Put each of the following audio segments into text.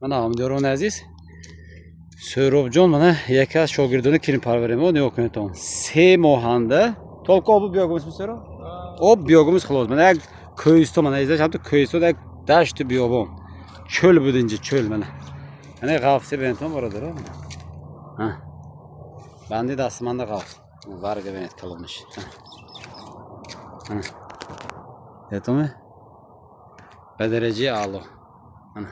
Mana hamdyoron aziz. So'rovjon mana yakka shogirdini kirimparvarim o ne okuneton. 3 mohanda tolko bu biyogumuz so'rov. O biyogumuz xalos. Mana ko'yisto mana izlash hamda ko'yisto da dasht biyobon. Çöl budinci çöl mana. Mana g'afsi benton boradir o. Ha. Bandi dasmanda g'afs. Varga benet kalmış. Ha. Yatomi? Badereci alo. Ana.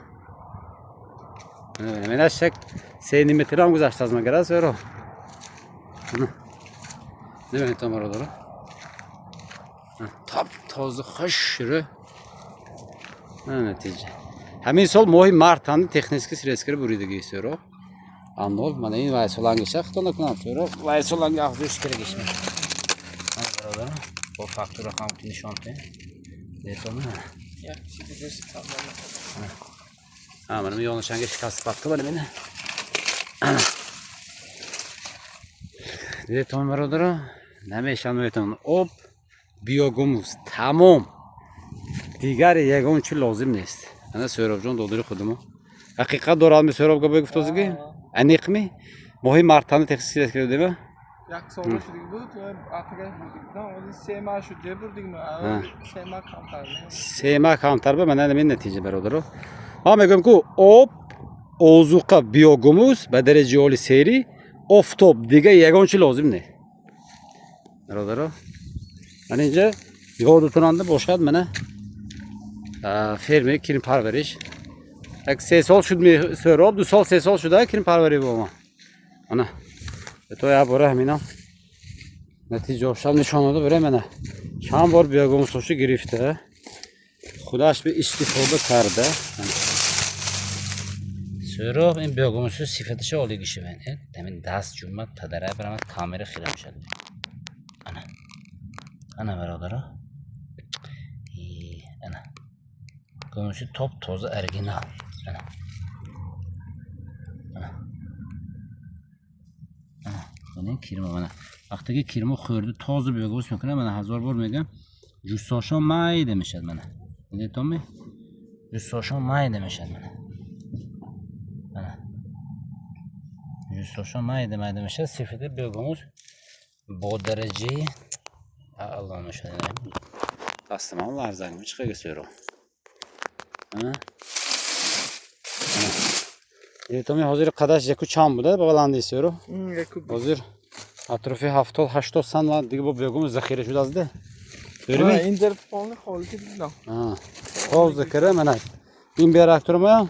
Ana men şek seni metram guzashtazma gara so'ro. Ana. Ne ben tam oralara. Tap tozu xo'shri. Ana natija. Hamin sol muhim martani texniski sredskari buridiga so'ro. Anol mana in vaysolangi shaxtona kunam so'ro. Vaysolangi ag'zish kerak ishmi. Ana oralara. Bu faktura ham nishonte. Yatomi? Yaxshi desiz tamam. Ha, mana yonishanga shikast batdi mana meni. Dedi Tom barodaro, nima ishonmayapman. Op, biyogumuz tamom. Digar yagon chi lozim nest. Ana so'rovjon dodiri xudimo. Haqiqat do'ralmi so'rovga bo'g'ib to'ziga? Aniqmi? Muhim martani texnik kerak dema? Yaxshi so'rashdik bu, atiga burdikda, o'zi sema shu deburdikmi? Sema kamtarmi. Sema kamtarba mana men natija barodaro. Ha megam-ku op ozuqa biyogumuz ba darajali seri oftob degan yagonchi lozim ne? Barodaro. Mana inja yog'du tunanda boshqa mana fermer kirim parvarish. Ak sesol shudmi so'rob, du sol sesol shuda kirim parvari bo'lma. Ana. To ya bora haminan. Natija oshal nishonada bera mana. Cham bor biyogumuz shu girifte. Xudosh bir istifoda karda. So'rov این بیاگومسو صفتش عالی گیشه بنه تمین دست جمعه پدره برام کامera خیرم شد ana برادرها ana گومسو top toza orijinal ana bunun kirma mana vaqtiga kirma xo'rdi toza بیاگومس میکنه mana 1000 bor megan jussosho may demishad mana nedatomi jussosho may demishad mana Jussosho mayda meşe sifide biyogumuz bu dereceyi Allah'ım şöyle taslamam larzanımı çıkıyor gösteriyor. Tomi hazır qadash yaku cham bude babalandi istiyorum. Hazır atrofi 70-80 san var dige bu biyogumuz zaxira shudazda. Görme? Interfonli holga dilam. Ha. Hoz zakira mana. In berakturma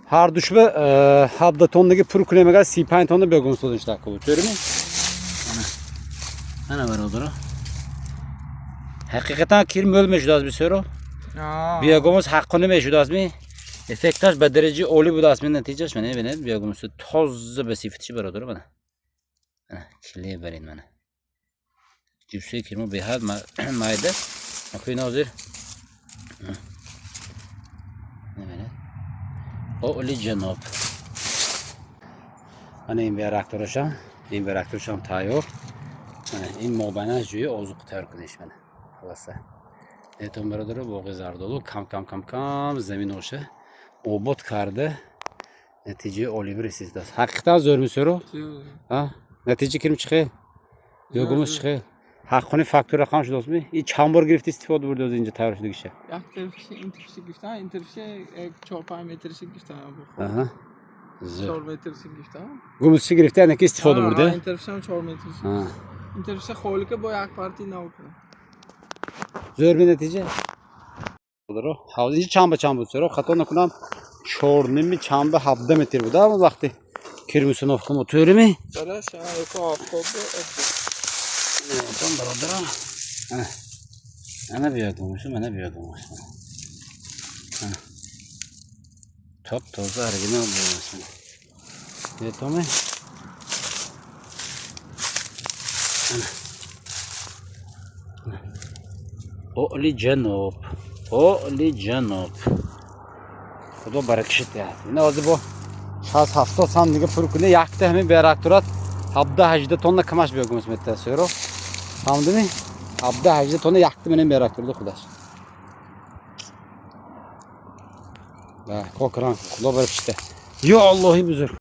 Har düşbe habda tondagi purkulemaga 5 tonna biyogumuz so'dinishda qilib ko'rmi? Ana barodaro. Haqiqatan kirim o'lmashudazmi so'ro? Biyogumuz haqqini meshudazmi? Effektash ba daraja oli budasmi natijash mana beni biyogumuz toza ba sifatishi barodaro mana. Ana kile berin mana. Jusse kirmo behad mayda. Akuyna hozir. Oli janob. Ana این reaktorsham tayyor. Mana این mobana joyi ozuq tayyor qilish mana. Xolasa. Eton barodaro bog'i zardolu kam zamin o'sha obod kardi. Natija oli bir sizdas. Haqiqatan zo'rmi so'ro? Ha? Natija kirim chiqay? Yog'imiz chiqay. Haqqini faktura qancha do'stmi? Chambor girifti istifoda bo'ldi o'zincha tayyorlashdigicha. Interfişe gifta, interfişe 4-5 metresi gifta bu. Aha. 4 metresi gifta. Gumuzchi girifti ana ki istifoda bo'ldi. Interfişe 4 metresi. Ha. Interfişe xo'lika bu AK Parti navka. Zo'r bir natija. Bo'ldi. Hozir chamba so'ro, xato nakunam 4 chamba 7 metr bo'ldi ama vaqti kirmusun ofqam o'tirmi? Mana shu yo'q ofqobda. Tam barodaro. Ana biyogumuz, mana biyogumuz. Top toza orijinal bo'lsin. Yetomi? Oli janob. Oli janob. Xudo barakshit ya. Yine hozir bu 70 san degan pul kuni yakta hamma beraktorat 7-8 tonna kamash biyogumuz metta so'ro. Hamdimi? 7-8 tonna yakti menen beraktorda xudosh. ko'k rang, xudo bilib chiqdi. Yo Allohim uzr.